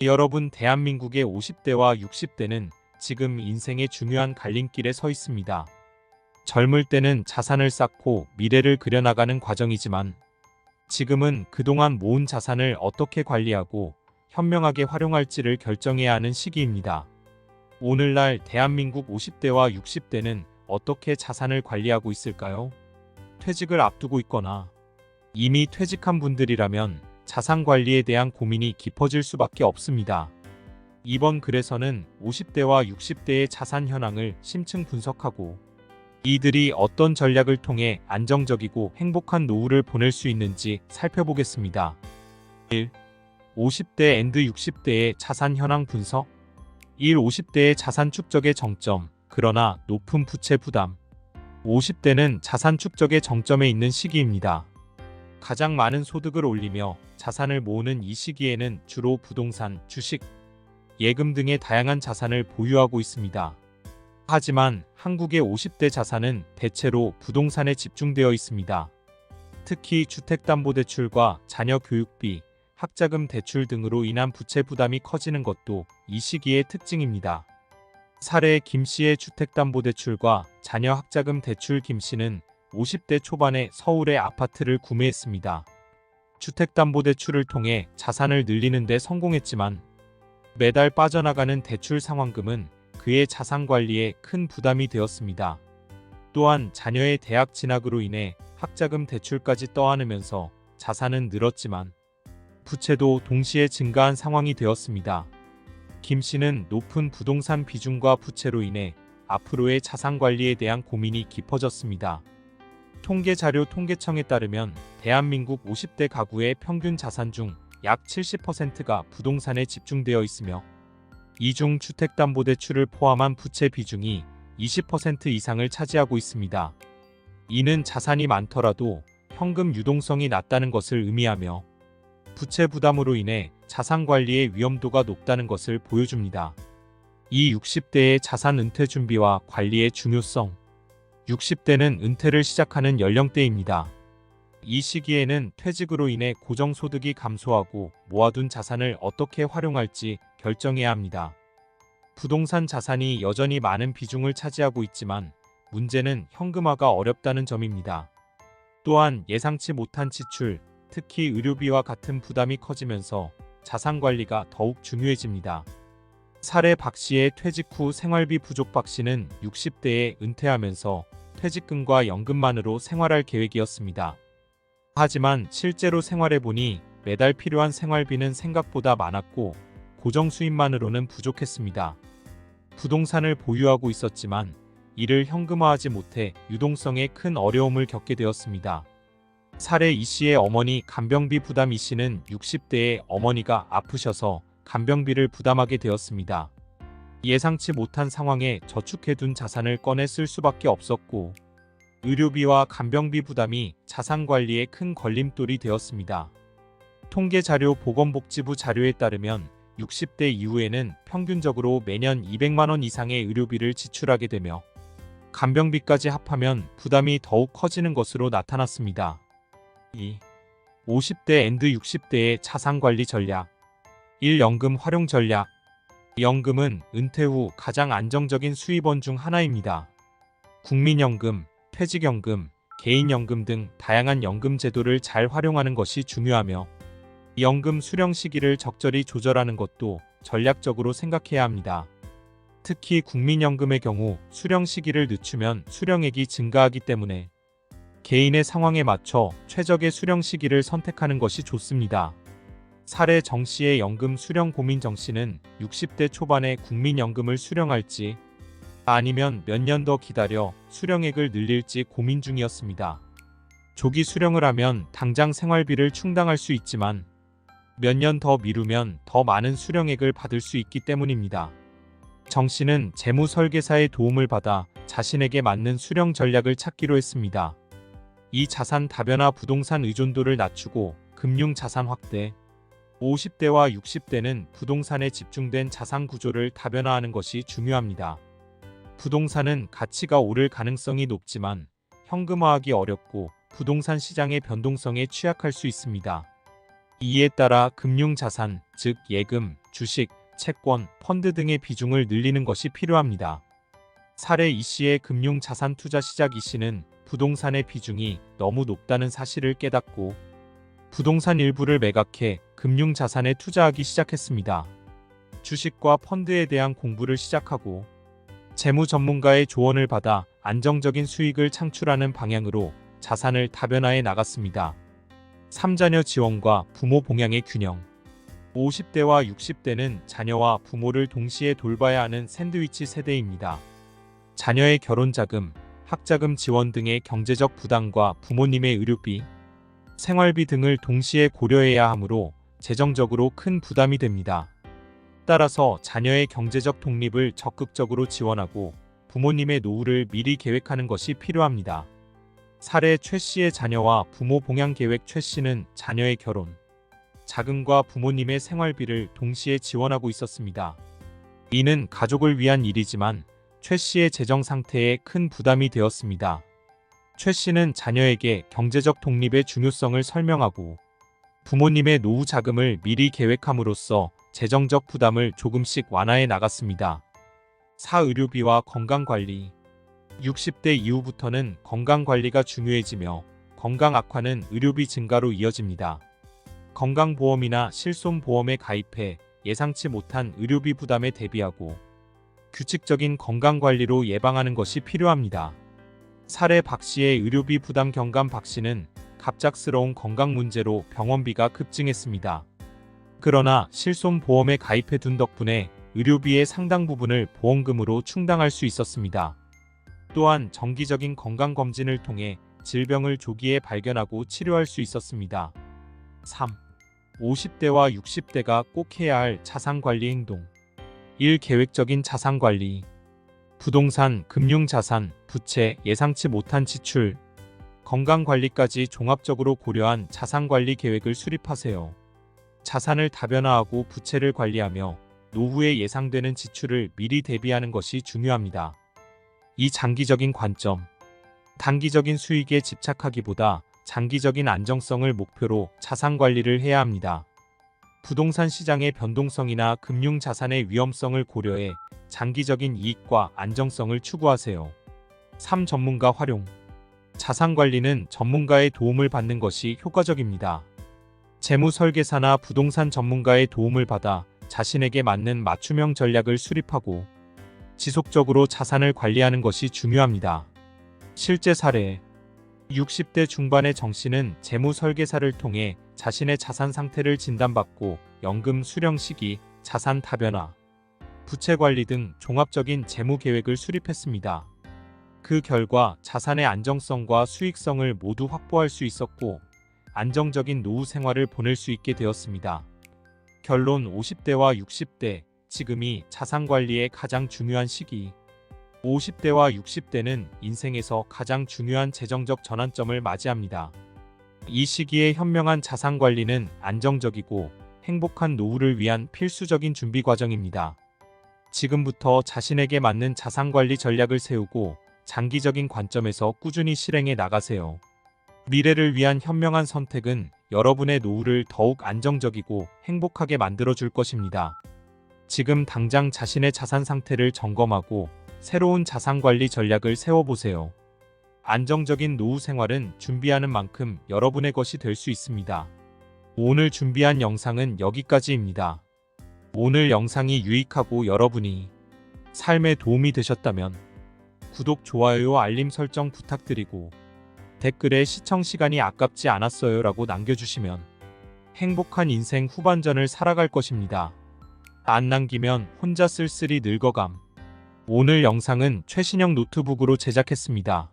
여러분, 대한민국의 50대와 60대는 지금 인생의 중요한 갈림길에 서 있습니다. 젊을 때는 자산을 쌓고 미래를 그려나가는 과정이지만 지금은 그동안 모은 자산을 어떻게 관리하고 현명하게 활용할지를 결정해야 하는 시기입니다. 오늘날 대한민국 50대와 60대는 어떻게 자산을 관리하고 있을까요? 퇴직을 앞두고 있거나 이미 퇴직한 분들이라면 자산 관리에 대한 고민이 깊어질 수밖에 없습니다. 이번 글에서는 50대와 60대의 자산 현황을 심층 분석하고 이들이 어떤 전략을 통해 안정적이고 행복한 노후를 보낼 수 있는지 살펴보겠습니다. 1. 50대 앤드 60대의 자산 현황 분석. 1. 50대의 자산 축적의 정점, 그러나 높은 부채 부담. 50대는 자산 축적의 정점에 있는 시기입니다. 가장 많은 소득을 올리며 자산을 모으는 이 시기에는 주로 부동산, 주식, 예금 등의 다양한 자산을 보유하고 있습니다. 하지만 한국의 50대 자산은 대체로 부동산에 집중되어 있습니다. 특히 주택담보대출과 자녀 교육비, 학자금 대출 등으로 인한 부채 부담이 커지는 것도 이 시기의 특징입니다. 사례 김씨의 주택담보대출과 자녀 학자금 대출. 김씨는 50대 초반에 서울의 아파트를 구매했습니다. 주택담보대출을 통해 자산을 늘리는 데 성공했지만 매달 빠져나가는 대출 상환금은 그의 자산 관리에 큰 부담이 되었습니다. 또한 자녀의 대학 진학으로 인해 학자금 대출까지 떠안으면서 자산은 늘었지만 부채도 동시에 증가한 상황이 되었습니다. 김 씨는 높은 부동산 비중과 부채로 인해 앞으로의 자산 관리에 대한 고민이 깊어졌습니다. 통계자료 통계청에 따르면 대한민국 50대 가구의 평균 자산 중 약 70%가 부동산에 집중되어 있으며 이 중 주택담보대출을 포함한 부채 비중이 20% 이상을 차지하고 있습니다. 이는 자산이 많더라도 현금 유동성이 낮다는 것을 의미하며 부채 부담으로 인해 자산 관리의 위험도가 높다는 것을 보여줍니다. 이 60대의 자산 은퇴 준비와 관리의 중요성. 60대는 은퇴를 시작하는 연령대입니다. 이 시기에는 퇴직으로 인해 고정소득이 감소하고 모아둔 자산을 어떻게 활용할지 결정해야 합니다. 부동산 자산이 여전히 많은 비중을 차지하고 있지만 문제는 현금화가 어렵다는 점입니다. 또한 예상치 못한 지출, 특히 의료비와 같은 부담이 커지면서 자산 관리가 더욱 중요해집니다. 사례 박 씨의 퇴직 후 생활비 부족. 박 씨는 60대에 은퇴하면서 퇴직금과 연금만으로 생활할 계획이었습니다. 하지만 실제로 생활해보니 매달 필요한 생활비는 생각보다 많았고 고정 수입만으로는 부족했습니다. 부동산을 보유하고 있었지만 이를 현금화하지 못해 유동성에 큰 어려움을 겪게 되었습니다. 사례 이 씨의 어머니 간병비 부담. 이 씨는 60대에 어머니가 아프셔서 간병비를 부담하게 되었습니다. 예상치 못한 상황에 저축해둔 자산을 꺼내 쓸 수밖에 없었고 의료비와 간병비 부담이 자산 관리에 큰 걸림돌이 되었습니다. 통계자료 보건복지부 자료에 따르면 60대 이후에는 평균적으로 매년 200만 원 이상의 의료비를 지출하게 되며 간병비까지 합하면 부담이 더욱 커지는 것으로 나타났습니다. 2. 50대 앤드 60대의 자산관리 전략. 1. 연금 활용 전략. 연금은 은퇴 후 가장 안정적인 수입원 중 하나입니다. 국민연금, 퇴직연금, 개인연금 등 다양한 연금 제도를 잘 활용하는 것이 중요하며 연금 수령 시기를 적절히 조절하는 것도 전략적으로 생각해야 합니다. 특히 국민연금의 경우 수령 시기를 늦추면 수령액이 증가하기 때문에 개인의 상황에 맞춰 최적의 수령 시기를 선택하는 것이 좋습니다. 사례 정 씨의 연금 수령 고민. 정 씨는 60대 초반에 국민연금을 수령할지 아니면 몇 년 더 기다려 수령액을 늘릴지 고민 중이었습니다. 조기 수령을 하면 당장 생활비를 충당할 수 있지만 몇 년 더 미루면 더 많은 수령액을 받을 수 있기 때문입니다. 정 씨는 재무 설계사의 도움을 받아 자신에게 맞는 수령 전략을 찾기로 했습니다. 이 자산 다변화. 부동산 의존도를 낮추고 금융 자산 확대. 50대와 60대는 부동산에 집중된 자산 구조를 다변화하는 것이 중요합니다. 부동산은 가치가 오를 가능성이 높지만 현금화하기 어렵고 부동산 시장의 변동성에 취약할 수 있습니다. 이에 따라 금융자산, 즉 예금, 주식, 채권, 펀드 등의 비중을 늘리는 것이 필요합니다. 사례 이 씨의 금융자산 투자 시작 이 씨는 부동산의 비중이 너무 높다는 사실을 깨닫고 부동산 일부를 매각해 금융자산에 투자하기 시작했습니다. 주식과 펀드에 대한 공부를 시작하고 재무 전문가의 조언을 받아 안정적인 수익을 창출하는 방향으로 자산을 다변화해 나갔습니다. 3자녀 지원과 부모 봉양의 균형. 50대와 60대는 자녀와 부모를 동시에 돌봐야 하는 샌드위치 세대입니다. 자녀의 결혼 자금, 학자금 지원 등의 경제적 부담과 부모님의 의료비, 생활비 등을 동시에 고려해야 하므로 재정적으로 큰 부담이 됩니다. 따라서 자녀의 경제적 독립을 적극적으로 지원하고 부모님의 노후를 미리 계획하는 것이 필요합니다. 사례 최 씨의 자녀와 부모 봉양 계획. 최 씨는 자녀의 결혼 자금과 부모님의 생활비를 동시에 지원하고 있었습니다. 이는 가족을 위한 일이지만 최 씨의 재정 상태에 큰 부담이 되었습니다. 최 씨는 자녀에게 경제적 독립의 중요성을 설명하고 부모님의 노후 자금을 미리 계획함으로써 재정적 부담을 조금씩 완화해 나갔습니다. 의료비와 건강관리. 60대 이후부터는 건강관리가 중요해지며 건강 악화는 의료비 증가로 이어집니다. 건강보험이나 실손보험에 가입해 예상치 못한 의료비 부담에 대비하고 규칙적인 건강관리로 예방하는 것이 필요합니다. 사례 박 씨의 의료비 부담 경감. 박 씨는 갑작스러운 건강 문제로 병원비가 급증했습니다. 그러나 실손보험에 가입해 둔 덕분에 의료비의 상당 부분을 보험금으로 충당할 수 있었습니다. 또한 정기적인 건강검진을 통해 질병을 조기에 발견하고 치료할 수 있었습니다. 50대와 60대가 꼭 해야 할 자산관리 행동. 1. 계획적인 자산관리. 부동산, 금융자산, 부채, 예상치 못한 지출, 건강관리까지 종합적으로 고려한 자산관리 계획을 수립하세요. 자산을 다변화하고 부채를 관리하며 노후에 예상되는 지출을 미리 대비하는 것이 중요합니다. 이 장기적인 관점. 단기적인 수익에 집착하기보다 장기적인 안정성을 목표로 자산관리를 해야 합니다. 부동산 시장의 변동성이나 금융자산의 위험성을 고려해 장기적인 이익과 안정성을 추구하세요. 3. 전문가 활용. 자산관리는 전문가의 도움을 받는 것이 효과적입니다. 재무설계사나 부동산 전문가의 도움을 받아 자신에게 맞는 맞춤형 전략을 수립하고 지속적으로 자산을 관리하는 것이 중요합니다. 실제 사례. 60대 중반의 정 씨는 재무설계사를 통해 자신의 자산 상태를 진단받고 연금 수령 시기, 자산 다변화, 부채 관리 등 종합적인 재무 계획을 수립했습니다. 그 결과 자산의 안정성과 수익성을 모두 확보할 수 있었고 안정적인 노후 생활을 보낼 수 있게 되었습니다. 결론. 50대와 60대, 지금이 자산관리의 가장 중요한 시기. 50대와 60대는 인생에서 가장 중요한 재정적 전환점을 맞이합니다. 이 시기에 현명한 자산관리는 안정적이고 행복한 노후를 위한 필수적인 준비 과정입니다. 지금부터 자신에게 맞는 자산관리 전략을 세우고 장기적인 관점에서 꾸준히 실행해 나가세요. 미래를 위한 현명한 선택은 여러분의 노후를 더욱 안정적이고 행복하게 만들어줄 것입니다. 지금 당장 자신의 자산 상태를 점검하고 새로운 자산관리 전략을 세워보세요. 안정적인 노후 생활은 준비하는 만큼 여러분의 것이 될 수 있습니다. 오늘 준비한 영상은 여기까지입니다. 오늘 영상이 유익하고 여러분이 삶에 도움이 되셨다면 구독, 좋아요, 알림 설정 부탁드리고 댓글에 시청 시간이 아깝지 않았어요 라고 남겨주시면 행복한 인생 후반전을 살아갈 것입니다. 안 남기면 혼자 쓸쓸히 늙어감. 오늘 영상은 최신형 노트북으로 제작했습니다.